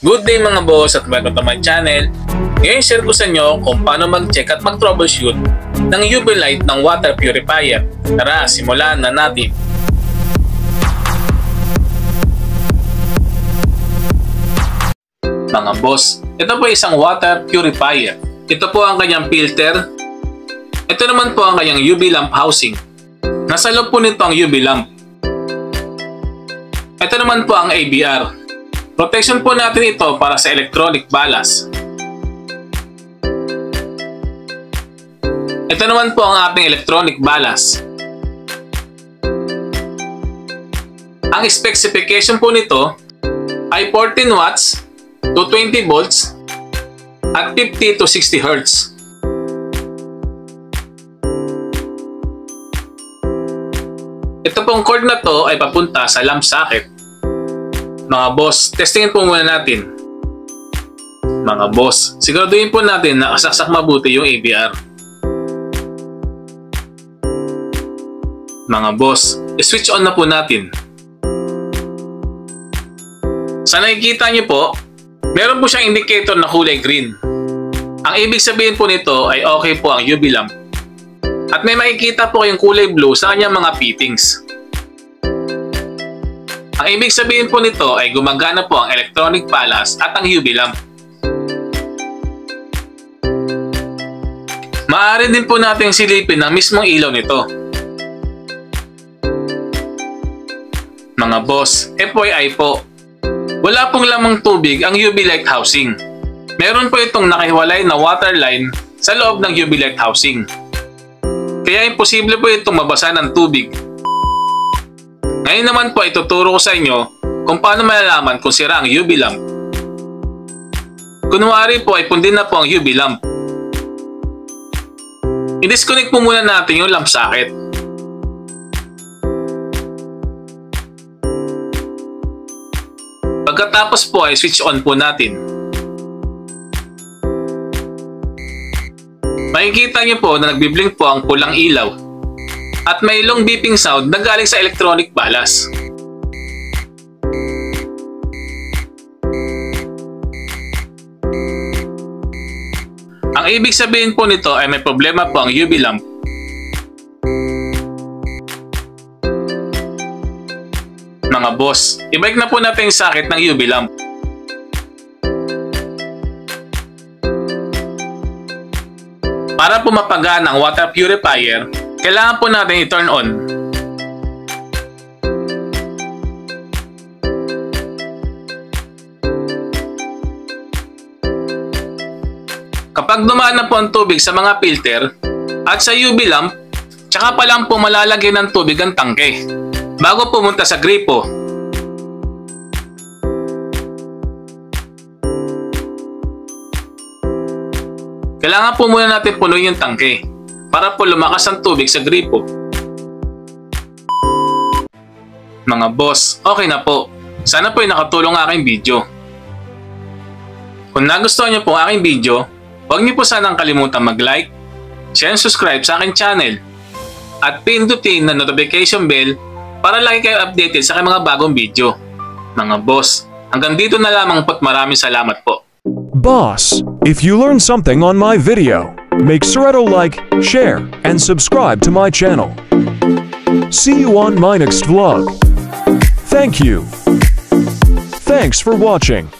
Good day mga boss at welcome to my channel. Ngayon share ko sa inyo kung paano mag-check at mag-troubleshoot ng UV light ng water purifier. Tara, simulan na natin. Mga boss, ito po isang water purifier. Ito po ang kanyang filter. Ito naman po ang kanyang UV lamp housing. Nasa loob po nito ang UV lamp. Ito naman po ang ABR. Protection po natin ito para sa electronic balas. Ito naman po ang ating electronic balas. Ang specification po nito ay 14 watts to 20 volts at 50 to 60 Hz. Ito pong cord na to ay papunta sa lamp socket. Mga boss, testingin po muna natin. Mga boss, siguraduhin po natin na kasaksak mabuti yung ABR. Mga boss, i-switch on na po natin. Sa nakikita nyo po, meron po siyang indicator na kulay green. Ang ibig sabihin po nito ay okay po ang UV lamp. At may makikita po kayong kulay blue sa kanyang mga fittings. Ang ibig sabihin po nito ay gumagana po ang electronic balas at ang UV lamp. Maaari din po natin silipin ang mismong ilaw nito. Mga boss, FYI po, wala pong lamang tubig ang UV light housing. Meron po itong nakahiwalay na water line sa loob ng UV light housing. Kaya imposible po itong mabasa ng tubig. Ngayon naman po ay tuturo ko sa inyo kung paano malalaman kung sira ang UV lamp. Kunwari po ay pundin na po ang UV lamp. I-disconnect po muna natin yung lamp socket. Pagkatapos po ay switch on po natin. Makikita niyo po na nagbiblink po ang pulang ilaw. At may long beeping sound na galing sa electronic balas. Ang ibig sabihin po nito ay may problema po ang UV lamp. Mga boss, ibalik na po natin yung socket ng UV lamp. Para po mapagana ang water purifier, kailangan po natin i-turn on. Kapag dumaan na po ang tubig sa mga filter at sa UV lamp, tsaka pa lang po malalagyan ng tubig ang tangke bago pumunta sa gripo. Kailangan po muna natin punuin yung tangke para po lumakas ang tubig sa gripo. Mga boss, okay na po. Sana po ay nakatulong ang aking video. Kung nagustuhan niyo po ang aking video, huwag niyo po sanang kalimutan mag-like, share and subscribe sa aking channel at pindutin na notification bell para lagi kayo updated sa aking mga bagong video. Mga boss, hanggang dito na lamang po at maraming salamat po. Boss, if you learned something on my video, make sure to like, share, and subscribe to my channel. See you on my next vlog. Thank you. Thanks for watching.